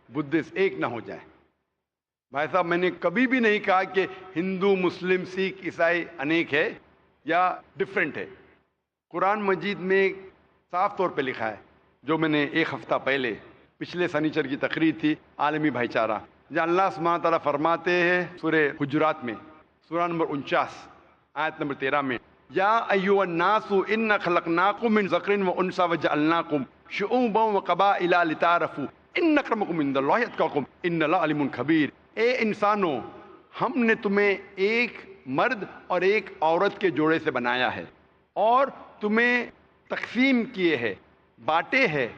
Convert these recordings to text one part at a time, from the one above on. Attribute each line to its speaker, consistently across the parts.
Speaker 1: Buddhist एक ना हो जाए। भाई साहब, मैंने कभी भी नहीं कहा कि हिंदू, मुस्लिम, सिख, ईसाई अनेक है या डिफरेंट है। कुरान मजीद में साफ तौर पे लिखा है, जो मैंने एक हफ्ता पहले पिछले शनिचर की तकरीर थी आलमी भाईचारा, जहाँ अल्लाह सुब्हानहू तआला फरमाते हैं सूरे हुजुरात में, सूरा नंबर 49 आयत नंबर 13 में, या अय्युहन्नासु इन्ना खलकनाकुम मिन ज़करिन व उन्सा व जअलनाकुम शुऊबन व क़बाइला लितारफू इन्न अक्रमकुम इंदल्लाहि अत्क़ाकुम इन्नल्लाह अलीमुन खबीर। ए इंसानों, हमने तुम्हें एक मर्द और एक औरत के जोड़े से बनाया है और तुम्हें तकसीम किए हैं, बांटे हैं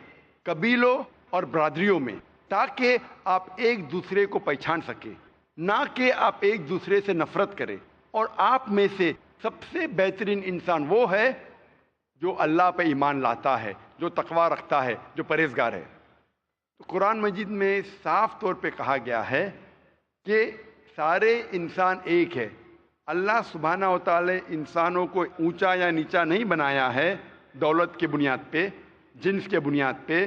Speaker 1: कबीलों और बरादरियों में, ताकि आप एक दूसरे को पहचान सके, ना कि आप एक दूसरे से नफरत करें। और आप में से सबसे बेहतरीन इंसान वो है जो अल्लाह पे ईमान लाता है, जो तकवा रखता है, जो परहेजगार है। तो कुरान मजीद में साफ तौर पे कहा गया है कि सारे इंसान एक है। अल्लाह सुब्हानहू तआला इंसानों को ऊंचा या नीचा नहीं बनाया है दौलत के बुनियाद पे, जिन्स के बुनियाद पे,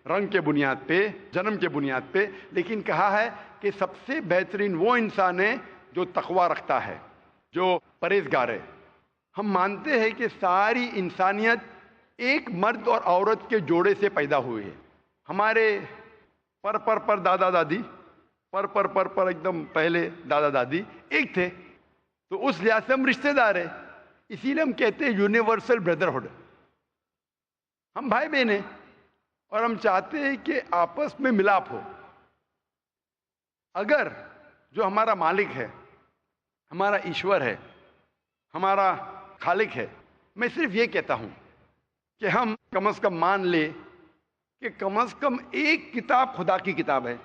Speaker 1: रंग के बुनियाद पे, जन्म के बुनियाद पे, लेकिन कहा है कि सबसे बेहतरीन वो इंसान है जो तकवा रखता है, जो परहेजगार है। हम मानते हैं कि सारी इंसानियत एक मर्द और औरत के जोड़े से पैदा हुई है। हमारे पर दादा दादी, पर एकदम पहले दादा दादी एक थे, तो उस लिहाज से हम रिश्तेदार हैं। इसीलिए हम कहते हैं यूनिवर्सल ब्रदरहुड, हम भाई बहन हैं और हम चाहते हैं कि आपस में मिलाप हो। अगर जो हमारा मालिक है, हमारा ईश्वर है, हमारा खालिक है, मैं सिर्फ ये कहता हूं कि हम कम से कम मान ले कि कम से कम एक किताब खुदा की किताब है।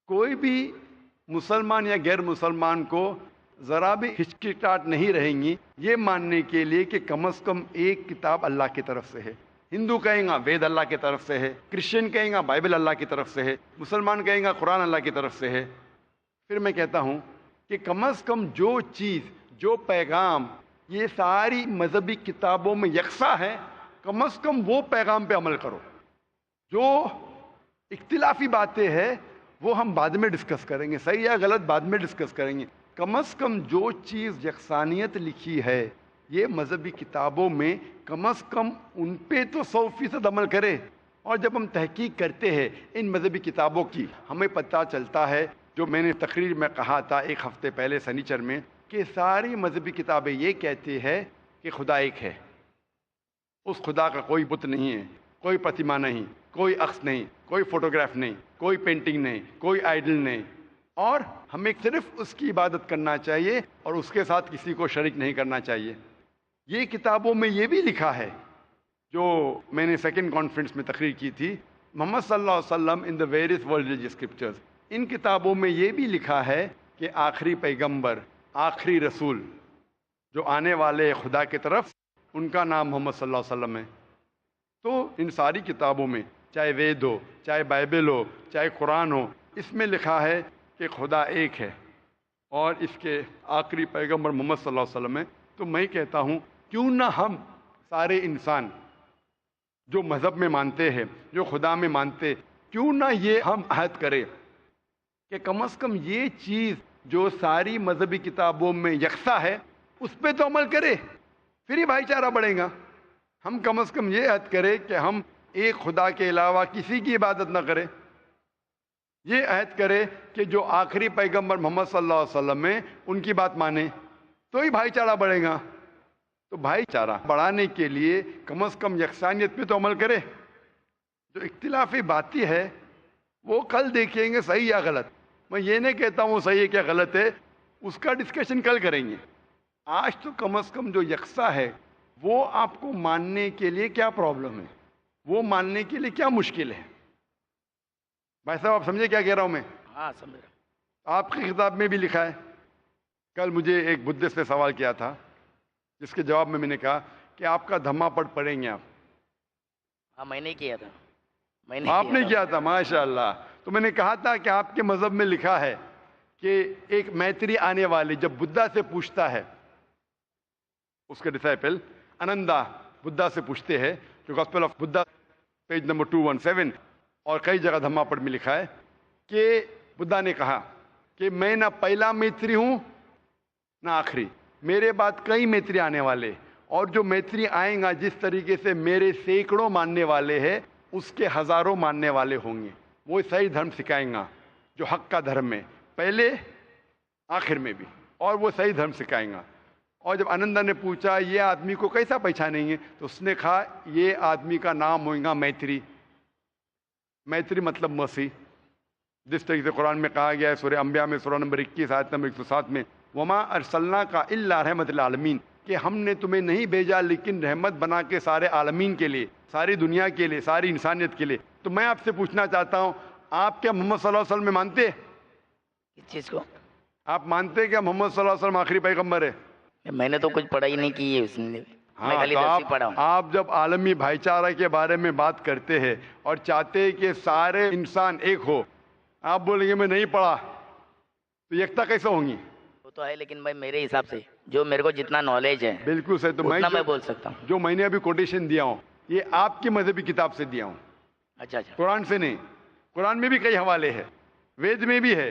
Speaker 1: कोई भी मुसलमान या गैर मुसलमान को ज़रा भी हिचकिचाहट नहीं रहेंगी ये मानने के लिए कि कम से कम एक किताब अल्लाह की तरफ से है। हिंदू कहेगा वेद अल्लाह की तरफ से है, क्रिश्चियन कहेगा बाइबल अल्लाह की तरफ से है, मुसलमान कहेगा कुरान अल्लाह की तरफ से है। फिर मैं कहता हूँ कि कम से कम जो चीज़, जो पैगाम ये सारी मजहबी किताबों में यकसा है, कम से कम वो पैगाम पे अमल करो। जो इख्तिलाफी बातें हैं वो हम बाद में डिस्कस करेंगे, सही या गलत बाद में डिस्कस करेंगे। कम से कम जो चीज़ यकसानियत लिखी है ये मजहबी किताबों में, कम से कम उन पे तो 100% अमल करें। और जब हम तहकीक करते हैं इन मजहबी किताबों की, हमें पता चलता है, जो मैंने तकरीर में कहा था एक हफ्ते पहले शनिचर में, कि सारी मजहबी किताबें ये कहती है कि खुदा एक है, उस खुदा का कोई बुत नहीं है, कोई प्रतिमा नहीं, कोई अक्स नहीं, कोई फोटोग्राफ नहीं, कोई पेंटिंग नहीं, कोई आइडल नहीं, और हमें सिर्फ उसकी इबादत करना चाहिए और उसके साथ किसी को शरीक नहीं करना चाहिए। ये किताबों में ये भी लिखा है, जो मैंने सेकंड कॉन्फ्रेंस में तकरीर की थी, मोहम्मद सल्लल्लाहु अलैहि वसल्लम in the various world religious scriptures, इन किताबों में ये भी लिखा है कि आखिरी पैगंबर, आखिरी रसूल जो आने वाले खुदा की तरफ, उनका नाम मोहम्मद सल्लल्लाहु अलैहि वसल्लम है। तो इन सारी किताबों में, चाहे वेद हो, चाहे बाइबल हो, चाहे कुरान हो, इसमें लिखा है कि खुदा एक है और इसके आखिरी पैगंबर मोहम्मद सल्लल्लाहु अलैहि वसल्लम है। तो मैं कहता हूँ क्यों ना हम सारे इंसान जो मज़हब में मानते हैं, जो खुदा में मानते, क्यों ना ये हम अहद करें कि कम से कम ये चीज़ जो सारी मजहबी किताबों में यकसा है उस पर तो अमल करें, फिर ही भाईचारा बढ़ेगा। हम कम से कम ये अहद करें कि हम एक खुदा के अलावा किसी की इबादत ना करें। ये अहद करें कि जो आखिरी पैगंबर मोहम्मद सल्लल्लाहु अलैहि वसल्लम है उनकी बात माने, तो ही भाईचारा बढ़ेगा। तो भाईचारा बढ़ाने के लिए कम से कम यकसानियत पे तो अमल करें। जो इख्तिलाफी बातें है वो कल देखेंगे सही या गलत। मैं ये नहीं कहता हूँ सही है क्या गलत है, उसका डिस्कशन कल करेंगे। आज तो कम से कम जो यकसा है वो आपको मानने के लिए क्या प्रॉब्लम है, वो मानने के लिए क्या मुश्किल है। भाई साहब आप समझे क्या कह रहा हूँ मैं?
Speaker 2: हाँ समझ।
Speaker 1: आपकी किताब में भी लिखा है। कल मुझे एक बुद्धिस्ट ने सवाल किया था जिसके जवाब में मैंने कहा कि आपका धम्मा पढ़ेंगे आप।
Speaker 2: हाँ मैंने किया था।
Speaker 1: आपने किया था, माशाअल्लाह। तो मैंने कहा था कि आपके मजहब में लिखा है कि एक मैत्री आने वाली जब बुद्धा से पूछता है, उसके डिसाइपल अनंदा बुद्धा से पूछते हैं, जो gospel of Buddha page number 217, और कई जगह धम्मापद में लिखा है कि बुद्धा ने कहा कि मैं ना पहला मैत्री हूं ना आखिरी, मेरे बाद कई मैत्री आने वाले, और जो मैत्री आएगा जिस तरीके से मेरे सैकड़ों मानने वाले हैं उसके हजारों मानने वाले होंगे। वो सही धर्म सिखाएंगा जो हक का धर्म है, पहले आखिर में भी, और वो सही धर्म सिखाएंगा। और जब आनंदा ने पूछा ये आदमी को कैसा पहचानेंगे, तो उसने कहा ये आदमी का नाम होगा मैत्री। मैत्री मतलब मसीह, जिस तरीके से कुरान में कहा गया है सूरह अंबिया में सूरह नंबर 21 आयत नंबर 107 में, वमा अरसलना का इल्ला रहमतुल आलमीन, कि हमने तुम्हें नहीं भेजा लेकिन रहमत बना के सारे आलमीन के लिए, सारी दुनिया के लिए, सारी इंसानियत के लिए। तो मैं आपसे पूछना चाहता हूँ, आप क्या मोहम्मद सल्लल्लाहु अलैहि वसल्लम में मानते हैं?
Speaker 2: इस चीज को
Speaker 1: आप मानते हैं क्या मोहम्मद सल्लल्लाहु अलैहि वसल्लम आखिरी पैगंबर है?
Speaker 2: मैंने तो कुछ पढ़ाई नहीं की है उसने, मैं
Speaker 1: हाँ,
Speaker 2: खाली
Speaker 1: तो
Speaker 2: 10वीं पढ़ा हूँ।
Speaker 1: आप जब आलमी भाईचारा के बारे में बात करते हैं और चाहते हैं कि सारे इंसान एक हो, आप बोलेंगे मैं नहीं पढ़ा, तो एकता कैसे होंगी?
Speaker 2: वो तो है, लेकिन भाई मेरे हिसाब से जो मेरे को जितना नॉलेज है
Speaker 1: बिल्कुल सही। तो
Speaker 2: मैं बोल सकता हूँ।
Speaker 1: जो मैंने अभी कोटेशन दिया हूँ ये आपकी मजहबी किताब से दिया हूँ,
Speaker 2: अच्छा अच्छा,
Speaker 1: कुरान से नहीं। कुरान में भी कई हवाले हैं, वेद में भी है,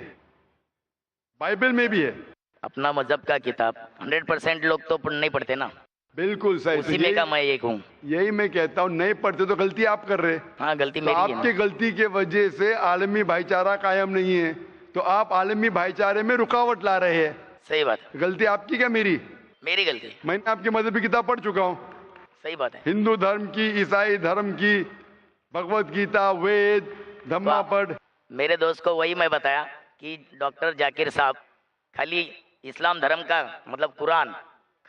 Speaker 1: बाइबल में भी है।
Speaker 2: अपना मजहब का किताब 100% लोग तो नहीं पढ़ते ना।
Speaker 1: बिल्कुल सही।
Speaker 2: उसी में का मैं एक हूँ।
Speaker 1: यही मैं कहता हूँ, नहीं पढ़ते तो गलती आप कर रहे।
Speaker 2: हाँ, गलती
Speaker 1: तो
Speaker 2: मेरी है
Speaker 1: आपकी गलती के वजह से आलमी भाईचारा कायम नहीं है, तो आप आलमी भाईचारे में रुकावट ला रहे हैं।
Speaker 2: सही बात है।
Speaker 1: गलती आपकी क्या मेरी?
Speaker 2: मेरी गलती।
Speaker 1: मैंने आपकी मजहबी किताब पढ़ चुका हूँ।
Speaker 2: सही बात है।
Speaker 1: हिंदू धर्म की, ईसाई धर्म की, भगवत गीता, वेद, धम्मापद।
Speaker 2: मेरे दोस्त को वही मैं बताया कि डॉक्टर जाकिर साहब खाली इस्लाम धर्म का मतलब कुरान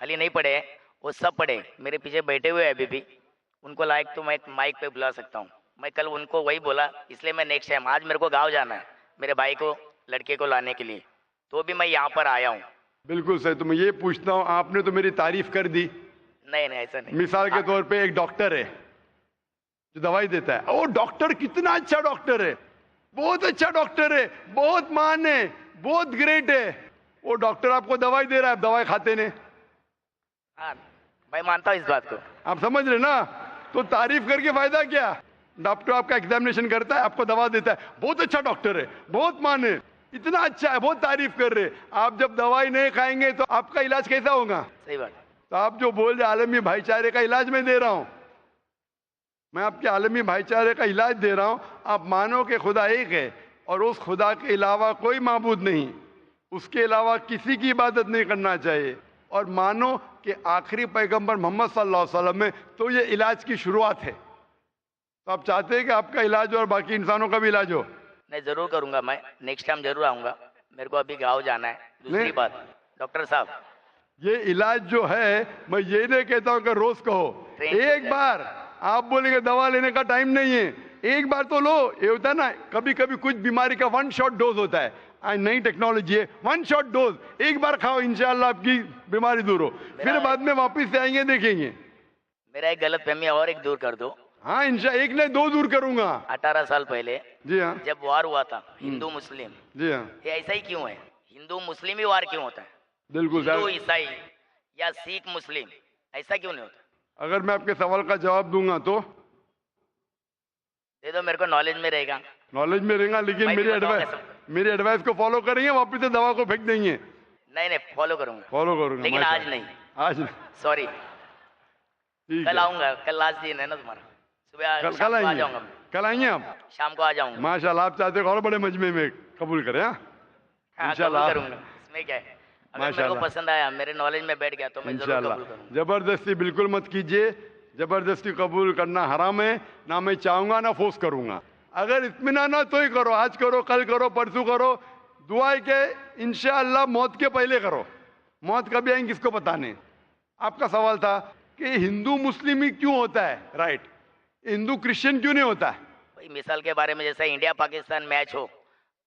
Speaker 2: खाली नहीं पढ़े, वो सब पढ़े। मेरे पीछे बैठे हुए अभी भी, उनको लायक तो मैं माइक पे बुला सकता हूँ। मैं कल उनको वही बोला, इसलिए मैं नेक्स्ट टाइम, आज मेरे को गाँव जाना है मेरे भाई को, लड़के को लाने के लिए, तो भी मैं यहाँ पर आया हूँ।
Speaker 1: बिल्कुल सही। तो मैं ये पूछता हूँ, आपने तो मेरी तारीफ कर दी।
Speaker 2: नहीं नहीं, ऐसा नहीं।
Speaker 1: मिसाल के तौर पे एक डॉक्टर है जो दवाई देता है, वो डॉक्टर कितना अच्छा डॉक्टर है, बहुत अच्छा डॉक्टर है, बहुत महान है, बहुत ग्रेट है। वो डॉक्टर आपको दवाई दे रहा है, आप दवाई खाते नहीं।
Speaker 2: हाँ, मैं मानता हूँ इस बात को।
Speaker 1: आप समझ रहे ना? तो तारीफ करके फायदा क्या? डॉक्टर आपका एग्जामिनेशन करता है, आपको दवा देता है, बहुत अच्छा डॉक्टर है, बहुत मान है, इतना अच्छा है, बहुत तारीफ कर रहे। आप जब दवाई नहीं खाएंगे तो आपका इलाज कैसा होगा?
Speaker 2: सही बात।
Speaker 1: तो आप जो बोल रहे आलमी भाईचारे का इलाज मैं दे रहा हूं, मैं आपके आलमी भाईचारे का इलाज दे रहा हूं। आप मानो कि खुदा एक है और उस खुदा के अलावा कोई माबूद नहीं, उसके अलावा किसी की इबादत नहीं करना चाहिए, और मानो कि आखिरी पैगंबर मोहम्मद सल्लल्लाहु अलैहि वसल्लम में, तो ये इलाज की शुरुआत है। तो आप चाहते हैं कि आपका इलाज हो और बाकी इंसानों का भी इलाज हो?
Speaker 2: नहीं, जरूर करूंगा, मैं नेक्स्ट टाइम जरूर आऊंगा। मेरे को अभी गाँव जाना है। दूसरी बात डॉक्टर साहब, ये
Speaker 1: इलाज जो है, मैं ये नहीं कहता हूं कि रोज कहो, एक बार आप बोलेंगे दवा लेने का टाइम नहीं है, एक बार तो लो। ये होता है ना, कभी कभी कुछ बीमारी का 1 शॉट डोज होता है, नई टेक्नोलॉजी है, 1 शॉट डोज, एक बार खाओ, इंशाल्लाह आपकी बीमारी दूर हो, फिर बाद में वापिस से आएंगे देखेंगे।
Speaker 2: मेरा एक गलत फहमी और एक दूर कर दो।
Speaker 1: हाँ, इंशाल्लाह, एक नहीं 2 दूर करूंगा।
Speaker 2: 18 साल पहले,
Speaker 1: जी हाँ,
Speaker 2: जब वार हुआ था हिंदू मुस्लिम,
Speaker 1: जी हाँ,
Speaker 2: ये ऐसा ही क्यों है? हिंदू मुस्लिम ही वार क्यों होता है?
Speaker 1: बिल्कुल
Speaker 2: हिंदू
Speaker 1: सर।
Speaker 2: ईसाई या सिख मुस्लिम ऐसा क्यों नहीं होता?
Speaker 1: अगर मैं आपके सवाल का जवाब दूंगा तो
Speaker 2: दे दो, मेरे को नॉलेज में रहेगा।
Speaker 1: नॉलेज में रहेगा, लेकिन
Speaker 2: मैं भी बताऊंगा
Speaker 1: मेरी एडवाइस को फॉलो करेंगे, वापिस से दवा को फेंक देंगे?
Speaker 2: नहीं नहीं, फॉलो करूंगा,
Speaker 1: फॉलो करूंगा,
Speaker 2: लेकिन आज नहीं।
Speaker 1: आज नहीं,
Speaker 2: सॉरी,
Speaker 1: ठीक
Speaker 2: कल
Speaker 1: है।
Speaker 2: आऊंगा। कल लास्ट दिन है ना तुम्हारा, सुबह
Speaker 1: कल
Speaker 2: शाम को आ
Speaker 1: आएंगे,
Speaker 2: जाऊंगा मैं।
Speaker 1: कल आएंगे आप?
Speaker 2: शाम को आ जाऊंगा।
Speaker 1: माशाल्लाह, आप चाहते हो और बड़े मजमे में कबूल करें? हाँ,
Speaker 2: हाँ,
Speaker 1: इंशाल्लाह
Speaker 2: कबूल करूंगा, इसमें क्या है? अगर मेरे को
Speaker 1: माशाल्लाह।
Speaker 2: पसंद आया, मेरे नॉलेज में बैठ गया, तो मैं जरूर
Speaker 1: इंशाल्लाह।
Speaker 2: कबूल करूंगा।
Speaker 1: जबरदस्ती बिल्कुल मत कीजिए, जबरदस्ती कबूल करना हराम है, ना मैं चाहूंगा ना फोर्स करूंगा। अगर इत्मीनान हो तो ही करो, आज करो, कल करो, परसों करो, दुआ है कि इंशाअल्लाह मौत के पहले करो। मौत कभी आएंगी किसको पता नहीं। आपका सवाल था कि हिंदू मुस्लिम ही क्यों होता है, राइट, हिंदू क्रिश्चियन क्यों नहीं होता है?
Speaker 2: भाई मिसाल के बारे में, जैसा इंडिया पाकिस्तान मैच हो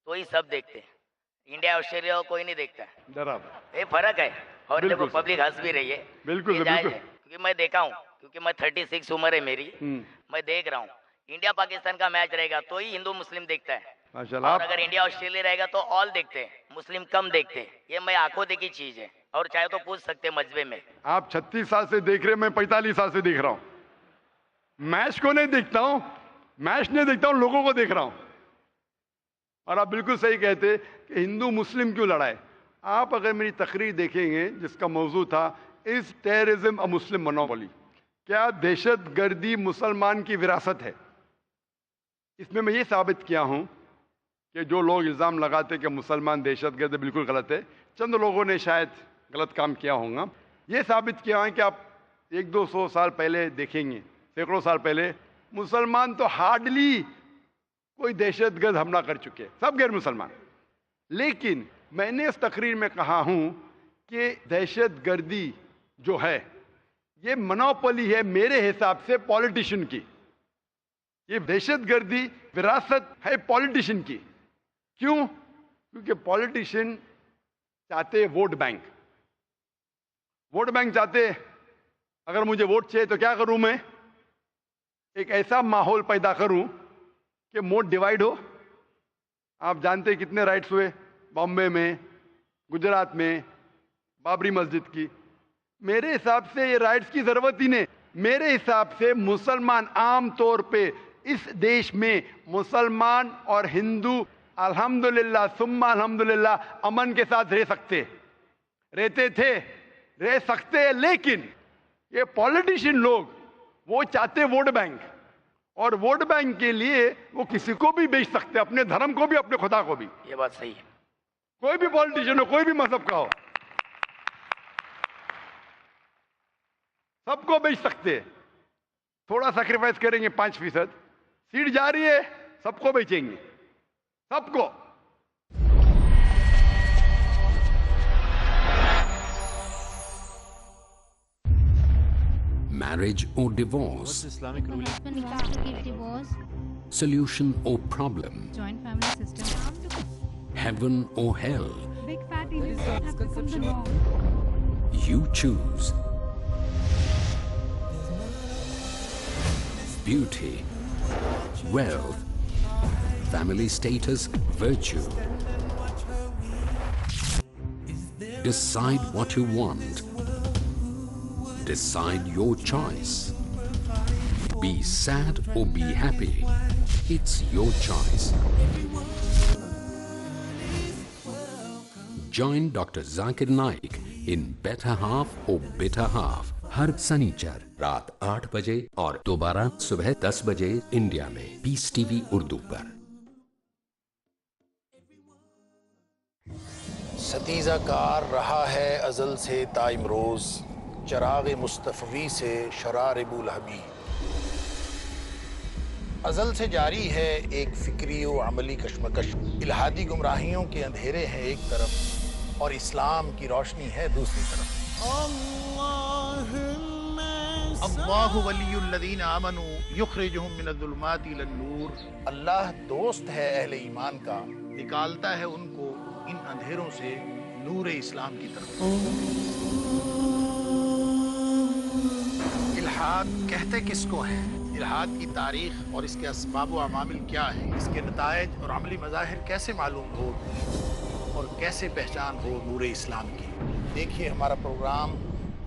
Speaker 2: तो ही सब देखते हैं, इंडिया ऑस्ट्रेलिया को कोई नहीं देखता है।
Speaker 1: बराबर,
Speaker 2: ये फर्क है। और देखो
Speaker 1: बिल्कुल
Speaker 2: पब्लिक हंस भी रही है,
Speaker 1: बिल्कुल
Speaker 2: ये
Speaker 1: सर,
Speaker 2: जायज
Speaker 1: बिल्कुल।
Speaker 2: है, क्योंकि मैं देखा हूँ, क्योंकि मैं 36 उम्र है मेरी, मैं देख रहा हूँ। इंडिया पाकिस्तान का मैच रहेगा तो ही हिंदू मुस्लिम देखता है,
Speaker 1: माशाल्लाह।
Speaker 2: और अगर इंडिया ऑस्ट्रेलिया रहेगा तो ऑल देखते हैं, मुस्लिम कम देखते हैं। ये मैं आंखों देखी चीज है, और चाहे तो पूछ सकते हैं मजबे में।
Speaker 1: आप 36 साल से देख रहे, मैं 45 साल से देख रहा हूं। मैच को नहीं देखता हूं, मैच नहीं देखता हूं, लोगों को देख रहा हूं। और आप बिल्कुल सही कहते कि हिंदू मुस्लिम क्यों लड़ाए। आप अगर मेरी तकरीर देखेंगे जिसका मौजू था is terrorism a Muslim monopoly, क्या दहशतगर्दी मुसलमान की विरासत है, इसमें मैं ये साबित किया हूं कि जो लोग इल्ज़ाम लगाते कि मुसलमान दहशतगर्द है, बिल्कुल गलत है। चंद लोगों ने शायद गलत काम किया होगा। ये साबित किया है कि आप 100-200 साल पहले देखेंगे, सैकड़ों साल पहले मुसलमान तो हार्डली कोई दहशतगर्द हमला कर चुके हैं, सब गैर मुसलमान। लेकिन मैंने इस तकरीर में कहा हूं कि दहशतगर्दी जो है ये मोनोपोली है मेरे हिसाब से पॉलिटिशियन की। ये दहशतगर्दी विरासत है पॉलिटिशियन की। क्यों? क्योंकि पॉलिटिशियन चाहते वोट बैंक। वोट बैंक चाहते, अगर मुझे वोट चाहिए तो क्या करूं मैं? एक ऐसा माहौल पैदा करूं कि वोट डिवाइड हो। आप जानते हैं कितने राइट्स हुए बॉम्बे में, गुजरात में, बाबरी मस्जिद की। मेरे हिसाब से ये राइट्स की जरूरत ही नहीं। मेरे हिसाब से मुसलमान आम तौर पे इस देश में मुसलमान और हिंदू अल्हम्दुलिल्लाह सुम्मा अल्हम्दुलिल्लाह अमन के साथ रह सकते, रहते थे, रह सकते हैं। लेकिन ये पॉलिटिशियन लोग वो चाहते वोट बैंक, और वोट बैंक के लिए वो किसी को भी बेच सकते, अपने धर्म को भी, अपने खुदा को भी।
Speaker 2: ये बात सही है।
Speaker 1: कोई भी पॉलिटिशियन हो, कोई भी मजहब का हो, सबको बेच सकते। थोड़ा सैक्रिफाइस करेंगे 5%, सीट जा रही है, सबको बेचेंगे, सबको।
Speaker 3: Marriage or divorce?
Speaker 4: What's Islamic ruling?
Speaker 5: Husband wants to give divorce.
Speaker 3: Solution or problem?
Speaker 5: Joint family system.
Speaker 3: Heaven or hell?
Speaker 5: Big fat Indians have become the norm.
Speaker 3: You choose. Beauty, wealth, family status, virtue. Decide what you want. Decide your choice. Be sad or be happy. It's your choice. Join Dr. Zakir Naik in Better Half or Bitter Half हर शनिचर रात 8 बजे और दोबारा सुबह 10 बजे India में piece TV Urdu पर।
Speaker 6: Satija car रहा है अजल से ताइमरोज, चराग मुस्तफ़वी से शरारिबुल हबी। अजल से जारी है एक फिक्री व अमली कशमकश। इल्हादी गुमराहियों के अंधेरे हैं एक तरफ और इस्लाम की रोशनी है दूसरी तरफ। अल्लाहु वलियुल्लज़ीना आमनू युखरिजुहुम मिनज़्ज़ुलुमाति इलन-नूर। अल्लाह दोस्त है अहले ईमान का, निकालता है उनको इन अंधेरों से नूर इस्लाम की तरफ। इल्हाद कहते किसको है? इल्हाद की तारीख और इसके असबाब व अमामिल क्या है, इसके नताइज और अमली मज़ाहिर कैसे मालूम हो और कैसे पहचान हो नूर इस्लाम की। देखिए हमारा प्रोग्राम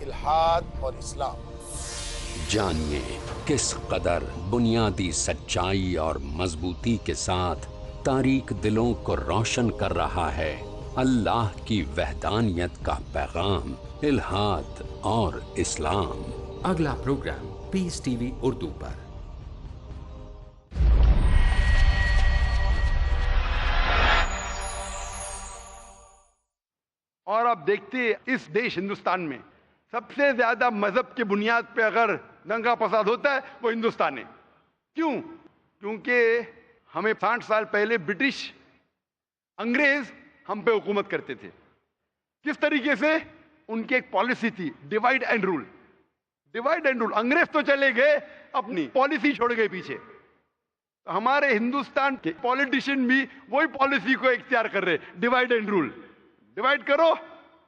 Speaker 6: इल्हाद और इस्लाम।
Speaker 3: जानिए किस कदर बुनियादी सच्चाई और मजबूती के साथ तारीक दिलों को रोशन कर रहा है अल्लाह की वहदानियत का पैगाम, इल्हाद और इस्लाम। अगला प्रोग्राम पीस टीवी उर्दू पर।
Speaker 1: और आप देखते इस देश हिंदुस्तान में सबसे ज्यादा मजहब की बुनियाद पे अगर दंगा फसाद होता है वो हिंदुस्तान है। क्यों? क्योंकि हमें 60 साल पहले ब्रिटिश अंग्रेज हम पे हुकूमत करते थे। किस तरीके से? उनकी एक पॉलिसी थी divide and rule. Divide and rule. अंग्रेज तो चले गए, अपनी पॉलिसी छोड़ गए पीछे। तो हमारे हिंदुस्तान के पॉलिटिशियन भी वही पॉलिसी को इख्तियार कर रहे, डिवाइड एंड रूल। डिवाइड करो,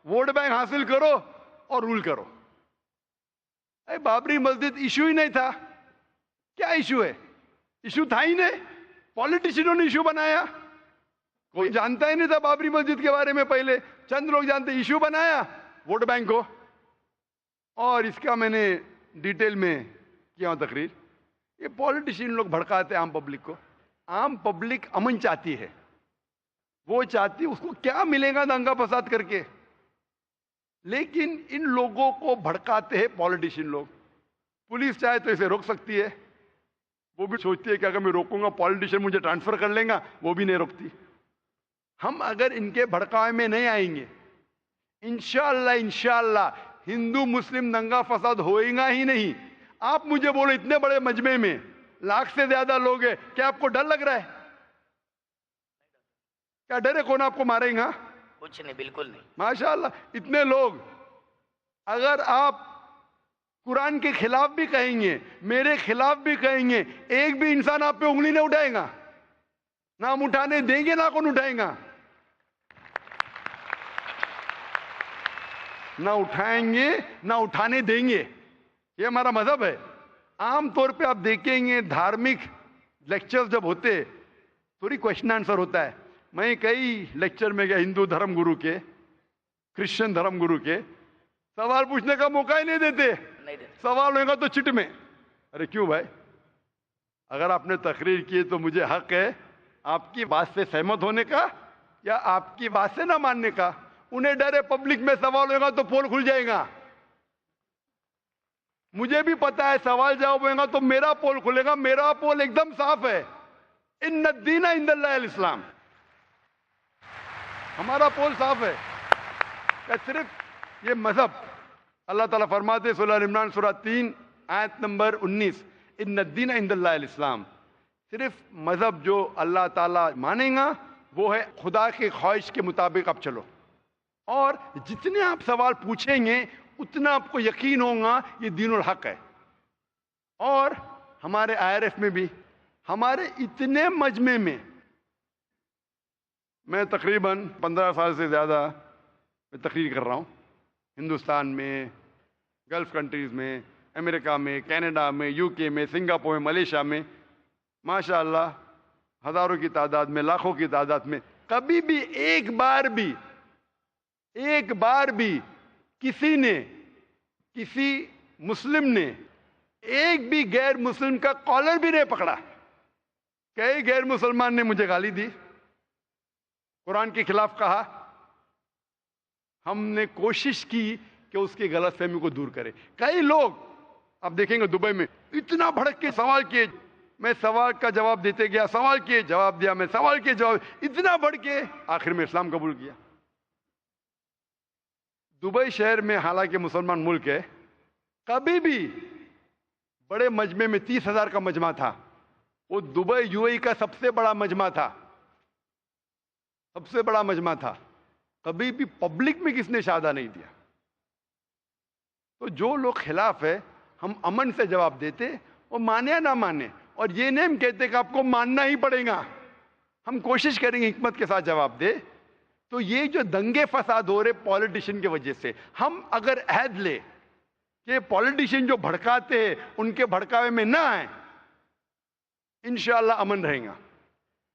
Speaker 1: वोट बैंक हासिल करो और रूल करो। अरे बाबरी मस्जिद इशू ही नहीं था। क्या इशू है? इशू था ही नहीं, पॉलिटिशियनों ने इशू बनाया। कोई जानता ही नहीं था बाबरी मस्जिद के बारे में, पहले चंद लोग जानते। इशू बनाया वोट बैंक को, और इसका मैंने डिटेल में किया तकरीर। ये पॉलिटिशियन लोग भड़काते हैं आम पब्लिक को। आम पब्लिक अमन चाहती है, वो चाहती, उसको क्या मिलेगा दंगा फसाद करके, लेकिन इन लोगों को भड़काते हैं पॉलिटिशियन लोग। पुलिस चाहे तो इसे रोक सकती है, वो भी सोचती है कि अगर मैं रोकूंगा पॉलिटिशियन मुझे ट्रांसफर कर लेगा, वो भी नहीं रोकती। हम अगर इनके भड़कावे में नहीं आएंगे, इंशाअल्लाह इंशाअल्लाह हिंदू मुस्लिम दंगा फसाद होएगा ही नहीं। आप मुझे बोलो, इतने बड़े मजमे में लाख से ज्यादा लोग हैं, क्या आपको डर लग रहा है? क्या डर है? कौन आपको मारेगा?
Speaker 2: कुछ नहीं, बिल्कुल नहीं।
Speaker 1: माशाअल्लाह, इतने लोग। अगर आप कुरान के खिलाफ भी कहेंगे, मेरे खिलाफ भी कहेंगे, एक भी इंसान आप पे उंगली नहीं उठाएगा, ना हम उठाने देंगे ना कौन उठाएगा, ना उठाएंगे ना उठाने देंगे। ये हमारा मजहब है। आमतौर पे आप देखेंगे धार्मिक लेक्चर्स जब होते, थोड़ी क्वेश्चन आंसर होता है। मैं कई लेक्चर में गया, हिंदू धर्म गुरु के, क्रिश्चियन धर्म गुरु के, सवाल पूछने का मौका ही नहीं देते। सवाल होगा तो चिट में। अरे क्यों भाई? अगर आपने तकरीर की तो मुझे हक है आपकी बात से सहमत होने का या आपकी बात से ना मानने का। उन्हें डर है पब्लिक में सवाल होगा तो पोल खुल जाएगा। मुझे भी पता है सवाल जवाब होगा तो मेरा पोल खुलेगा। मेरा पोल एकदम साफ है, इन्न दीन इंदल्लाह इस्लाम। हमारा पोल साफ है कि सिर्फ ये मजहब, अल्लाह ताला फरमाते सूरह इमरान सूरह 3 आयत नंबर 19, इन्न दीन इंदल्लाह इस्लाम। सिर्फ मजहब जो अल्लाह ताला मानेगा वो है खुदा की ख्वाहिश के मुताबिक आप चलो। और जितने आप सवाल पूछेंगे उतना आपको यकीन होगा ये दीनुल हक है। और हमारे IRF में भी, हमारे इतने मजमे में, मैं तकरीबन 15 साल से ज़्यादा मैं तकरीर कर रहा हूँ, हिंदुस्तान में, गल्फ कंट्रीज़ में, अमेरिका में, कनाडा में, UK में, सिंगापुर में, मलेशिया में, माशाअल्लाह हज़ारों की तादाद में, लाखों की तादाद में। कभी भी एक बार भी किसी ने, किसी मुस्लिम ने एक भी गैर मुस्लिम का कॉलर भी नहीं पकड़ा। कई गैर मुसलमान ने मुझे गाली दी, कुरान के खिलाफ कहा। हमने कोशिश की कि उसकी गलतफहमी को दूर करें। कई लोग आप देखेंगे दुबई में इतना भड़क के सवाल किए, मैं सवाल का जवाब देते गया, सवाल किए जवाब दिया, मैं सवाल के जवाब, इतना बढ़ के आखिर में इस्लाम कबूल किया। दुबई शहर में, हालांकि मुसलमान मुल्क है, कभी भी बड़े मजमे में 30,000 का मजमा था। वो दुबई UAE का सबसे बड़ा मजमा था, सबसे बड़ा मजमा था। कभी भी पब्लिक में किसने शादा नहीं दिया। तो जो लोग खिलाफ है, हम अमन से जवाब देते, वो माने या ना माने। और ये नहीं हम कहते कि आपको मानना ही पड़ेगा, हम कोशिश करेंगे हिकमत के साथ जवाब दे। तो ये जो दंगे फसाद हो रहे पॉलिटिशियन की वजह से, हम अगर अहद ले कि पॉलिटिशियन जो भड़काते हैं उनके भड़कावे में ना आए, इंशाअल्लाह अमन रहेगा।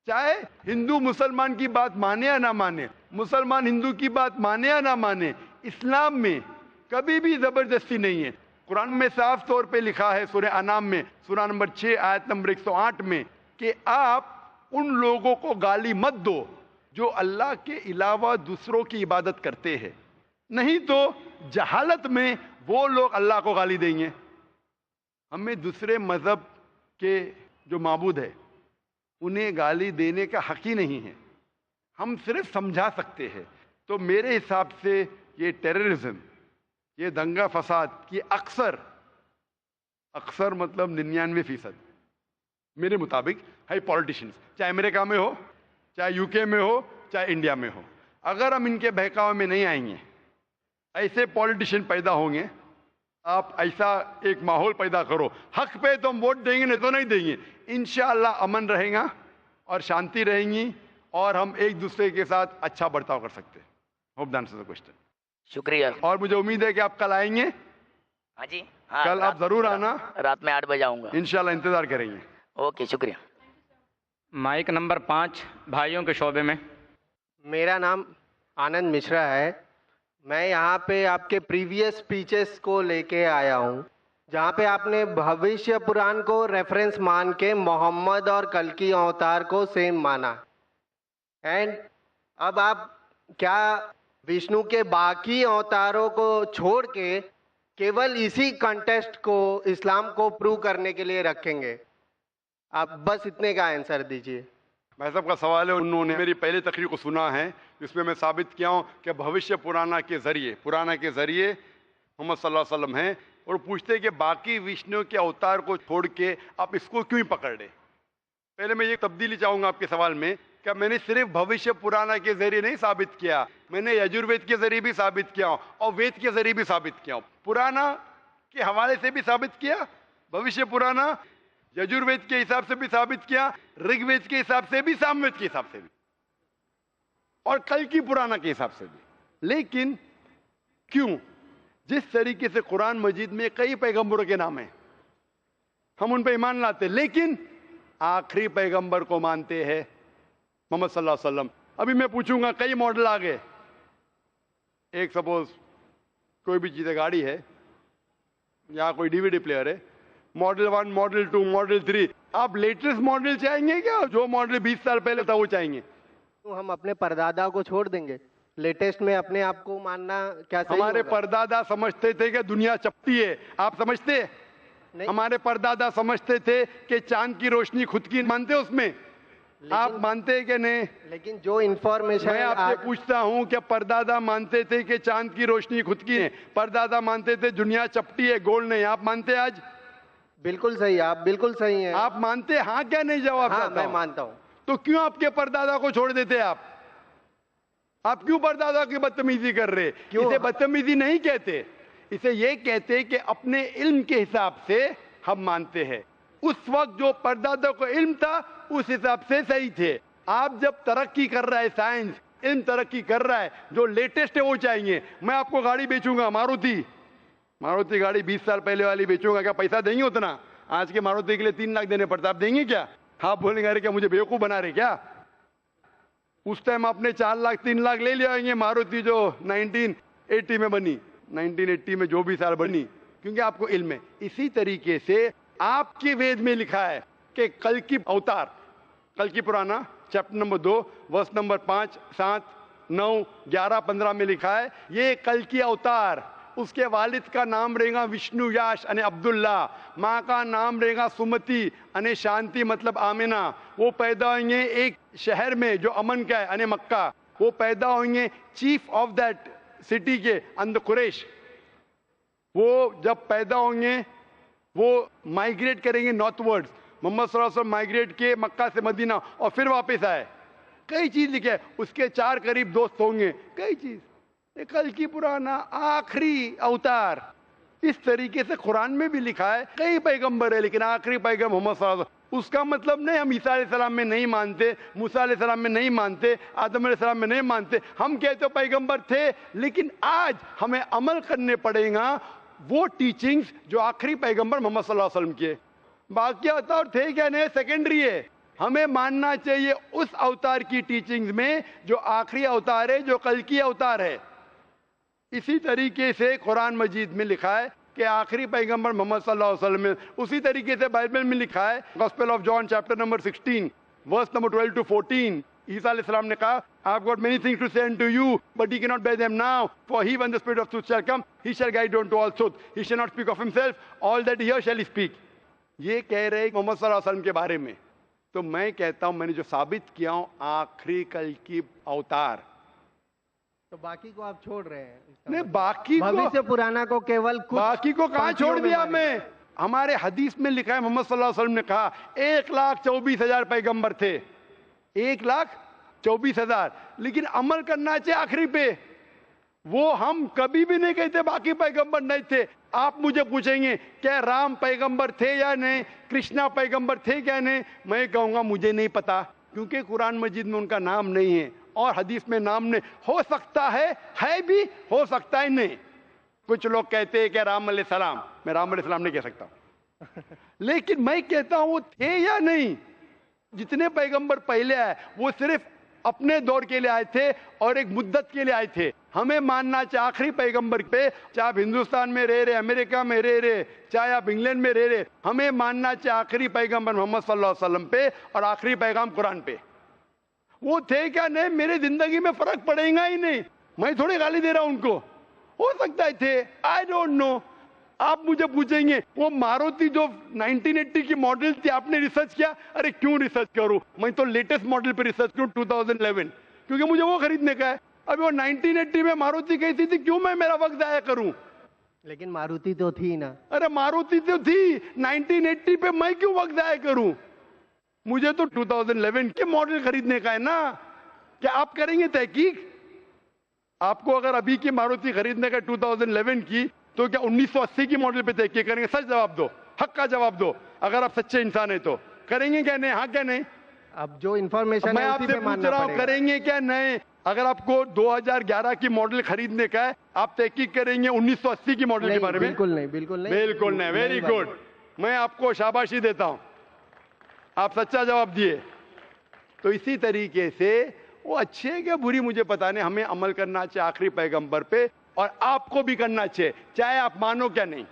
Speaker 1: चाहे हिंदू मुसलमान की बात माने या ना माने, मुसलमान हिंदू की बात माने या ना माने, इस्लाम में कभी भी जबरदस्ती नहीं है। कुरान में साफ तौर पे लिखा है सूरह अनाम में, सूरह नंबर 6 आयत नंबर 108 में, कि आप उन लोगों को गाली मत दो जो अल्लाह के अलावा दूसरों की इबादत करते हैं, नहीं तो जहालत में वो लोग अल्लाह को गाली देंगे। हमें दूसरे मजहब के जो माबूद है उन्हें गाली देने का हक ही नहीं है, हम सिर्फ समझा सकते हैं। तो मेरे हिसाब से ये टेररिज्म, ये दंगा फसाद की अक्सर मतलब 99% मेरे मुताबिक है पॉलिटिशियंस, चाहे अमेरिका में हो, चाहे UK में हो, चाहे इंडिया में हो। अगर हम इनके बहकावे में नहीं आएंगे, ऐसे पॉलिटिशियन पैदा होंगे, आप ऐसा एक माहौल पैदा करो, हक पे तो हम वोट देंगे, नहीं तो नहीं देंगे। इंशाअल्लाह अमन रहेगा और शांति रहेंगी और हम एक दूसरे के साथ अच्छा बर्ताव कर सकते हैं। Hope that answers the question.
Speaker 2: शुक्रिया।
Speaker 1: और मुझे उम्मीद है कि आप कल आएंगे।
Speaker 2: हाँ जी, हाँ,
Speaker 1: कल आप जरूर आना।
Speaker 2: रात में 8 बजे आऊँगा
Speaker 1: इंशाल्लाह, इंतजार करेंगे।
Speaker 2: ओके, शुक्रिया।
Speaker 4: माइक नंबर 5 भाइयों के शोबे में।
Speaker 7: मेरा नाम आनंद मिश्रा है। मैं यहाँ पे आपके प्रीवियस स्पीचेस को लेके आया हूँ। जहाँ पे आपने भविष्य पुराण को रेफरेंस मान के मोहम्मद और कल्कि अवतार को सेम माना, एंड अब आप क्या विष्णु के बाकी अवतारों को छोड़ के केवल इसी कंटेस्ट को, इस्लाम को प्रूव करने के लिए रखेंगे? आप बस इतने का आंसर दीजिए।
Speaker 1: भाई साहब का सवाल है, उन्होंने मेरी पहली तकरीर को सुना है जिसमें मैं साबित किया हूँ कि भविष्य पुराना के जरिए मोहम्मद सल्लल्लाहु अलैहि वसल्लम हैं, और पूछते हैं कि बाकी विष्णु के अवतार को छोड़ के आप इसको क्यों पकड़ रहे। पहले मैं ये तब्दीली चाहूँगा आपके सवाल में, क्या मैंने सिर्फ भविष्य पुराना के जरिए नहीं साबित किया, मैंने यजुर्वेद के जरिए भी साबित किया हूँ और वेद के जरिए भी साबित किया हूँ, पुराना के हवाले से भी साबित किया, भविष्य पुराना यजुर्वेद के हिसाब से भी साबित किया, ऋग्वेद के हिसाब से भी, सामवेद के हिसाब से भी, और कल की पुराना के हिसाब से भी। लेकिन क्यों? जिस तरीके से कुरान मजीद में कई पैगंबरों के नाम हैं, हम उन पर ईमान लाते, लेकिन आखिरी पैगंबर को मानते हैं मोहम्मद सल्लल्लाहु अलैहि वसल्लम। अभी मैं पूछूंगा, कई मॉडल आ गए, एक सपोज कोई भी चीज़, गाड़ी है या कोई डीवीडी प्लेयर है, मॉडल 1, मॉडल 2, मॉडल 3, आप लेटेस्ट मॉडल चाहेंगे क्या? जो मॉडल 20 साल पहले था वो चाहेंगे?
Speaker 7: तो हम अपने परदादा को छोड़ देंगे? लेटेस्ट में अपने आप को मानना क्या सही
Speaker 1: हमारे
Speaker 7: होगा?
Speaker 1: परदादा समझते थे कि दुनिया चपटी है, आप समझते?
Speaker 7: नहीं।
Speaker 1: हमारे परदादा समझते थे कि चांद की रोशनी खुद की, मानते उसमें? आप मानते हैं कि नहीं?
Speaker 7: लेकिन जो इंफॉर्मेशन
Speaker 1: मैं आपसे पूछता हूं कि परदादा मानते थे कि चांद की रोशनी खुद की है, परदादा मानते थे दुनिया चपटी है, गोल नहीं, आप मानते? आज
Speaker 7: बिल्कुल सही, आप बिल्कुल सही हैं।
Speaker 1: आप मानते? हाँ क्या नहीं? जवाब
Speaker 7: हाँ,
Speaker 1: चाहता
Speaker 7: मैं
Speaker 1: हूं।
Speaker 7: मानता हूँ।
Speaker 1: तो क्यों आपके परदादा को छोड़ देते? आप क्यों परदादा की बदतमीजी कर रहे?
Speaker 7: क्यों?
Speaker 1: इसे बदतमीजी नहीं कहते, इसे ये कहते कि अपने इल्म के हिसाब से हम मानते हैं। उस वक्त जो परदादा को इल्म था उस हिसाब से सही थे। आप जब तरक्की कर रहा है, साइंस इल्म तरक्की कर रहा है, जो लेटेस्ट है वो चाहिए। मैं आपको गाड़ी बेचूंगा, मारुति गाड़ी 20 साल पहले वाली बेचूंगा, क्या पैसा देंगे उतना? आज के मारुति के लिए 3 लाख देने पड़ता, आप देंगे क्या? आप बोलेंगे अरे क्या मुझे बेवकूफ बना रहे क्या? उस टाइम आपने 4 लाख 3 लाख ले लिया मारुति जो 1980 में बनी, 1980 में जो भी साल बनी, क्योंकि आपको इल्म है। इसी तरीके से आपके वेद में लिखा है कि कल की अवतार, कल की पुराना चैप्टर नंबर 2 वर्स नंबर 5, 7, 9, 11, 15 में लिखा है ये कल की अवतार। उसके वालिद का नाम रहेगा विष्णु याश अने अब्दुल्ला, माँ का नाम रहेगा सुमति अने शांति मतलब आमिना। वो पैदा होंगे एक शहर में जो अमन का है अने मक्का। वो पैदा होंगे चीफ ऑफ दैट सिटी के अंदर कुरैश। वो जब पैदा होंगे वो माइग्रेट करेंगे नॉर्थवर्ड्स। मोहम्मद सल्लल्लाहु अलैहि वसल्लम माइग्रेट किए मक्का से मदीना और फिर वापस आए। कई चीज लिखे है, उसके 4 करीब दोस्त होंगे, कई चीज। कल की पुराना आखिरी अवतार, इस तरीके से कुरान में भी लिखा है। कई पैगंबर है लेकिन आखिरी पैगंबर मोहम्मद सल्लल्लाहु अलैहि वसल्लम। उसका मतलब नहीं हम ईसा अलैहिस्सलाम में नहीं मानते, मूसा अलैहिस्सलाम में नहीं मानते, आदम अलैहिस्सलाम में नहीं मानते। हम कहते हो पैगंबर थे, लेकिन आज हमें अमल करने पड़ेगा वो टीचिंग्स जो आखिरी पैगंबर मोहम्मद सल्लल्लाहु अलैहि वसल्लम के। बाकी अवतार थे क्या नहीं, सेकेंडरी है। हमें मानना चाहिए उस अवतार की टीचिंग्स में जो आखिरी अवतार है, जो कल की अवतार है। इसी तरीके से कुरान मजीद में लिखा है कि आखिरी पैगंबर मोहम्मद सल्लल्लाहु अलैहि वसल्लम है। उसी तरीके से बाइबल में लिखा है, Gospel of John chapter number 16 verse number 12 to 14, ईसा अलैहिस्सलाम ने कहा I have got many things to say unto you, but ye cannot bear them now. For he, when the Spirit of truth shall come, he shall guide you unto all truth. He shall not speak of himself, all that he hears shall he speak. ये कह रहे मोहम्मद सल्लल्लाहु अलैहि वसल्लम के बारे में। तो मैं कहता हूं, मैंने जो साबित किया हूं आखिरी कल की अवतार।
Speaker 7: तो बाकी को आप छोड़ रहे हैं?
Speaker 1: नहीं, बाकी
Speaker 7: भविष्य पुराना को केवल कुछ
Speaker 1: बाकी को कहां
Speaker 7: पंक्तियों
Speaker 1: छोड़
Speaker 7: में
Speaker 1: दिया
Speaker 7: मानेंगे।
Speaker 1: मैं? हमारे हदीस में लिखा है, मोहम्मद सल्लल्लाहु अलैहि वसल्लम ने कहा 1,24,000 पैगंबर थे, 1,24,000, लेकिन अमल करना चाहिए आखिरी पे। वो हम कभी भी नहीं कहते बाकी पैगंबर नहीं थे। आप मुझे पूछेंगे क्या राम पैगंबर थे या नहीं, कृष्णा पैगंबर थे क्या नहीं, मैं कहूंगा मुझे नहीं पता, क्योंकि कुरान मजीद में उनका नाम नहीं है और हदीस में नाम नहीं। हो सकता है भी, हो सकता है नहीं। कुछ लोग कहते हैं कि राम अलैहिस्सलाम, मैं राम अलैहिस्सलाम नहीं कह सकता लेकिन मैं कहता हूं वो थे या नहीं। जितने पैगंबर पहले आए वो सिर्फ अपने दौर के लिए आए थे और एक मुद्दत के लिए आए थे। हमें मानना चाहिए आखिरी पैगंबर पे, चाहे आप हिंदुस्तान में रह रहे, अमेरिका में रह रहे, चाहे आप इंग्लैंड में रह रहे, हमें मानना चाहिए आखिरी पैगंबर मोहम्मद सल्लल्लाहु अलैहि वसल्लम पे और आखिरी पैगाम कुरान पे। वो थे क्या नहीं, मेरे जिंदगी में फर्क पड़ेगा ही नहीं, मैं थोड़ी गाली दे रहा हूं उनको, हो सकता है थे, आई डोंट नो। आप मुझे पूछेंगे वो मारुति जो 1980 की मॉडल थी आपने रिसर्च किया? अरे क्यों रिसर्च करूं, मैं तो लेटेस्ट मॉडल पे रिसर्च करूं 2011, क्योंकि मुझे वो खरीदने का है। अभी वो 1980 में मारुति कैसी थी, क्यों मैं मेरा वक्त जाया करूं?
Speaker 7: लेकिन मारुति तो थी ना।
Speaker 1: अरे मारुति तो थी 1980 पे, मैं क्यों वक्त जाया करूं? मुझे तो 2011 के मॉडल खरीदने का है ना। क्या आप करेंगे तहकीक? आपको अगर अभी की मारुति खरीदने का 2011 की, तो क्या 1980 की मॉडल पे तहकीक करेंगे? सच जवाब दो, हक का जवाब दो, अगर आप सच्चे इंसान है तो करेंगे क्या नहीं? हाँ क्या नहीं?
Speaker 7: अब जो इंफॉर्मेशन
Speaker 1: मैं आपसे पूछ रहा हूँ करेंगे क्या नहीं? अगर आपको 2011 की मॉडल खरीदने का है, आप तहकीक करेंगे 1980 की मॉडल के बारे में?
Speaker 7: बिल्कुल नहीं, बिल्कुल नहीं,
Speaker 1: बिल्कुल नहीं। वेरी गुड, मैं आपको शाबाशी देता हूं, आप सच्चा जवाब दिए। तो इसी तरीके से वो अच्छे है क्या बुरी मुझे पता नहीं, हमें अमल करना चाहिए आखिरी पैगंबर पे, और आपको भी करना चाहिए, चाहे आप मानो क्या नहीं।